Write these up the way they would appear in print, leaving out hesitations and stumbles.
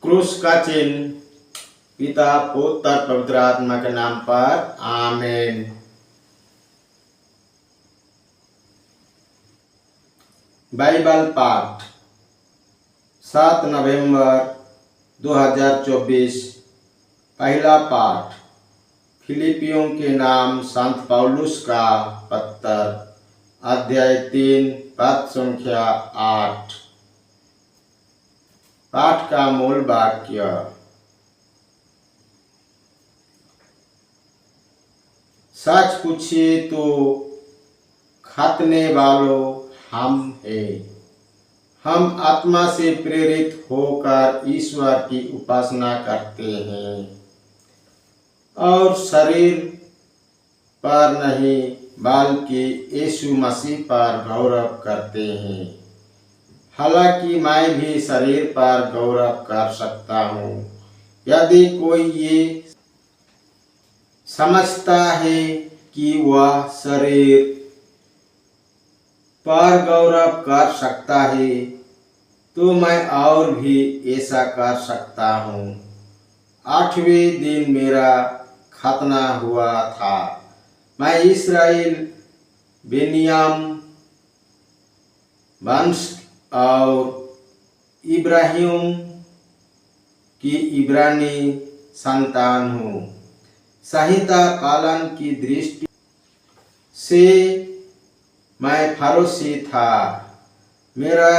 क्रूस का चिन्ह। पिता पुत्र पवित्र आत्मा के नाम पर आमीन। बाइबल पाठ 7 नवंबर 2024। पहला पाठ फिलिपियों के नाम संत पौलुस का पत्र, अध्याय 3 पद संख्या 8। पाठ का मूल वाक्य, सच पूछिए तो खतने वालों हम हैं। हम आत्मा से प्रेरित होकर ईश्वर की उपासना करते हैं और शरीर पर नहीं बल्कि यीशु मसीह पर गौरव करते हैं। हालांकि मैं भी शरीर पर गौरव कर सकता हूँ। यदि कोई ये समझता है कि वह शरीर पर गौरव कर सकता है तो मैं और भी ऐसा कर सकता हूँ। 8वें दिन मेरा खतना हुआ था। मैं इस्राएल बेनियाम वंश और इब्राहिम की इब्रानी संतान हूँ। संहिता पालन की दृष्टि से मैं फरोशी था। मेरा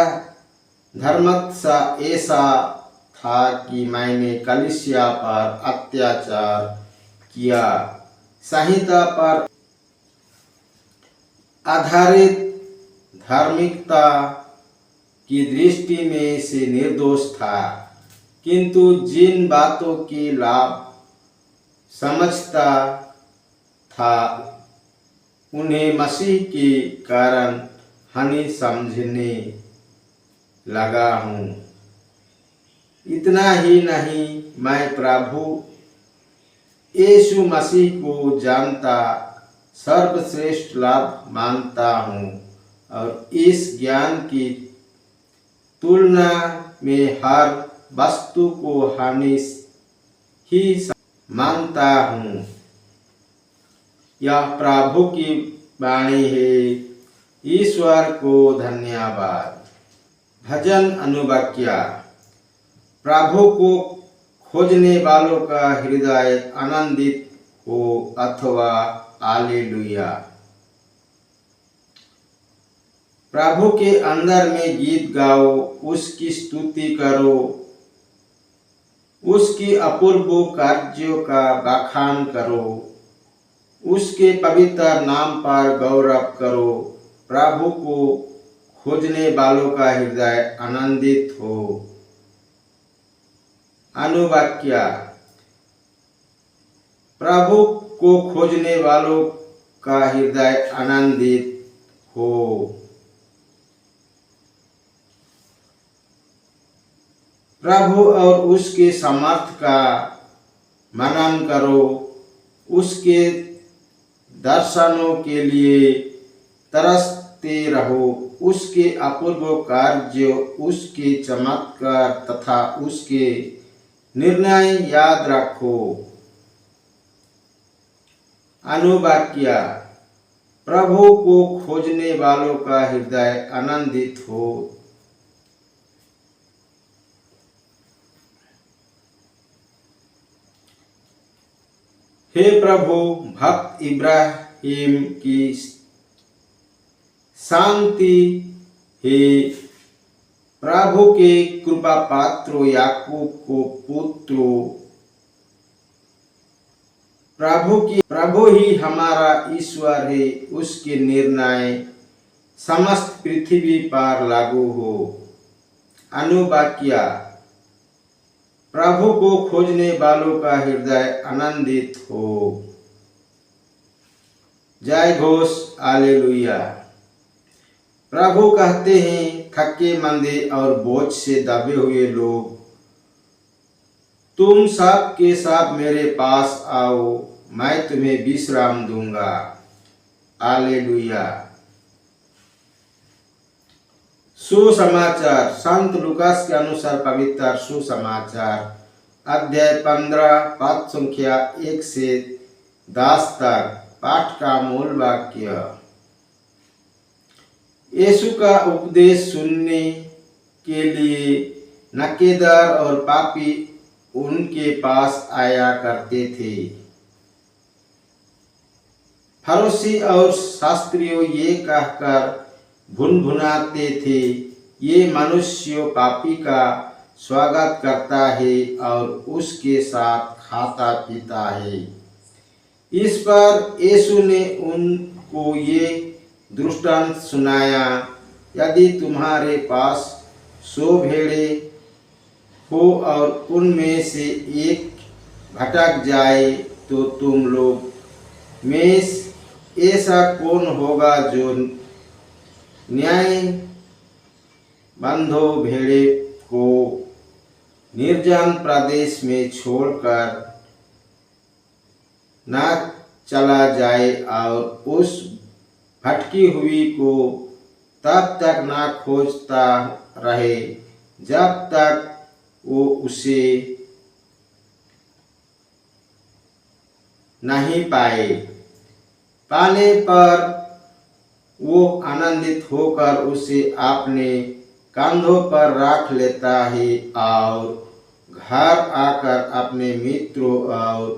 धर्मत्सा ऐसा था कि मैंने कलीसिया पर अत्याचार किया। संहिता पर आधारित धार्मिकता की दृष्टि में से निर्दोष था, किंतु जिन बातों की लाभ समझता था उन्हें मसीह के कारण हानि समझने लगा हूँ। इतना ही नहीं, मैं प्रभु यीशु मसीह को जानता सर्वश्रेष्ठ लाभ मानता हूँ और इस ज्ञान की तुलना में हर वस्तु को हानि ही मानता हूँ। यह प्रभु की वाणी है। ईश्वर को धन्यवाद। भजन अनुवाक्य, प्रभु को खोजने वालों का हृदय आनंदित हो अथवा हालेलुया। प्रभु के अंदर में गीत गाओ, उसकी स्तुति करो, उसकी अपूर्व कार्यों का बखान करो, उसके पवित्र नाम पर गौरव करो। प्रभु को खोजने वालों का हृदय आनंदित हो। अनुवाक्य, प्रभु को खोजने वालों का हृदय आनंदित हो। प्रभु और उसके सामर्थ का मनन करो, उसके दर्शनों के लिए तरसते रहो, उसके अपूर्व कार्य, उसके चमत्कार तथा उसके निर्णय याद रखो। अनुवाक्य, प्रभु को खोजने वालों का हृदय आनंदित हो। हे प्रभु, भक्त इब्राहिम की शांति हे प्रभु के कृपा पात्रों याकूब को पुत्रों, प्रभु ही हमारा ईश्वर है। उसके निर्णय समस्त पृथ्वी पर लागू हो। अनुवाक्य, प्रभु को खोजने वालों का हृदय आनंदित हो। जय घोष हालेलुया। प्रभु कहते हैं, थके मंदे और बोझ से दबे हुए लोग, तुम सब के सब मेरे पास आओ, मैं तुम्हें विश्राम दूंगा। हालेलुया। सुसमाचार संत लूकास के अनुसार पवित्र सुसमाचार अध्याय 15 पद संख्या 1 से 10 तक। पाठ का मूल वाक्य। यीशु का उपदेश सुनने के लिए नकेदार और पापी उनके पास आया करते थे। फरीसी और शास्त्रियों ये कहकर भुनभुनाते थे, ये मनुष्य पापी का स्वागत करता है और उसके साथ खाता पीता है। इस पर यीशु ने उनको ये दृष्टांत सुनाया, यदि तुम्हारे पास 100 भेड़ें हो और उनमें से एक भटक जाए तो तुम लोग में ऐसा कौन होगा जो न्याय बंधो भेड़े को निर्जन प्रदेश में छोड़कर ना चला जाए और उस भटकी हुई को तब तक ना खोजता रहे जब तक वो उसे नहीं पाए। पाने पर वो आनंदित होकर उसे अपने कंधों पर रख लेता है और घर आकर अपने मित्रों और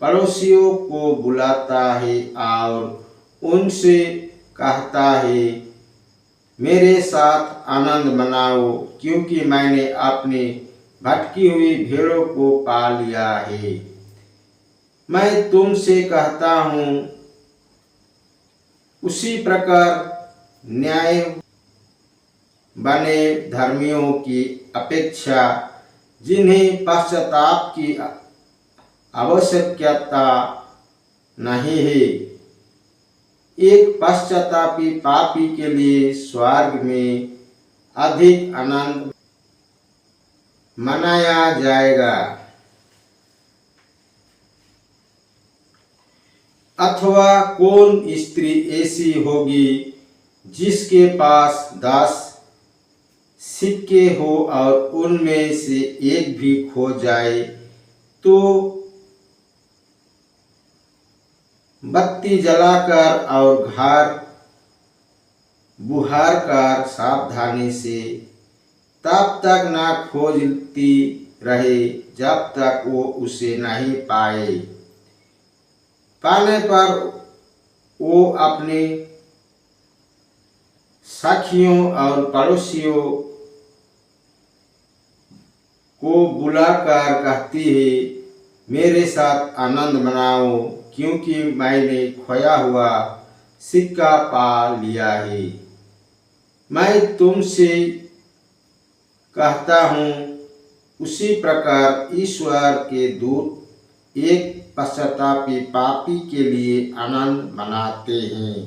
पड़ोसियों को बुलाता है और उनसे कहता है, मेरे साथ आनंद मनाओ क्योंकि मैंने अपनी भटकी हुई भेड़ों को पा लिया है। मैं तुमसे कहता हूँ, उसी प्रकार न्याय बने धर्मियों की अपेक्षा जिन्हें पश्चाताप की आवश्यकता नहीं है, एक पश्चातापी पापी के लिए स्वर्ग में अधिक आनंद मनाया जाएगा। अथवा कौन स्त्री ऐसी होगी जिसके पास 10 सिक्के हो और उनमें से एक भी खो जाए तो बत्ती जलाकर और घर बुहार कर सावधानी से तब तक ना खोजती रहे जब तक वो उसे नहीं पाए। पाने पर वो अपने साखियों और पड़ोसियों को बुलाकर कहती है, मेरे साथ आनंद मनाओ क्योंकि मैंने खोया हुआ सिक्का पा लिया है। मैं तुमसे कहता हूँ, उसी प्रकार ईश्वर के दूत एक पश्चातापी पापी के लिए आनंद मनाते हैं।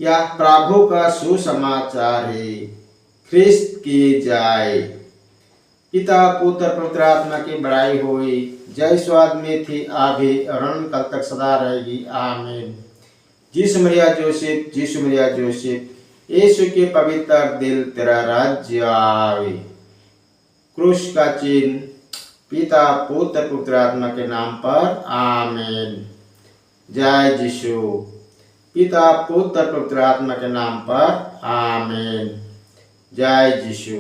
यह प्रभु का सुसमाचार है। ख्रिस्त की जाए। पिता पुत्र पवित्र आत्मा की बड़ाई होई, जय स्वाद में थी आभी और अनंत काल तक सदा रहेगी। आमीन। यीशु मरिया जोसेफ, यीशु मरिया जोसेफ, यीशु के पवित्र दिल तेरा राज्य आवे। क्रूस का चिन्ह पिता पुत्र पवित्र आत्मा के नाम पर। आमीन। जय यीशु। पिता पुत्र पवित्र आत्मा के नाम पर। आमीन। जय यीशु।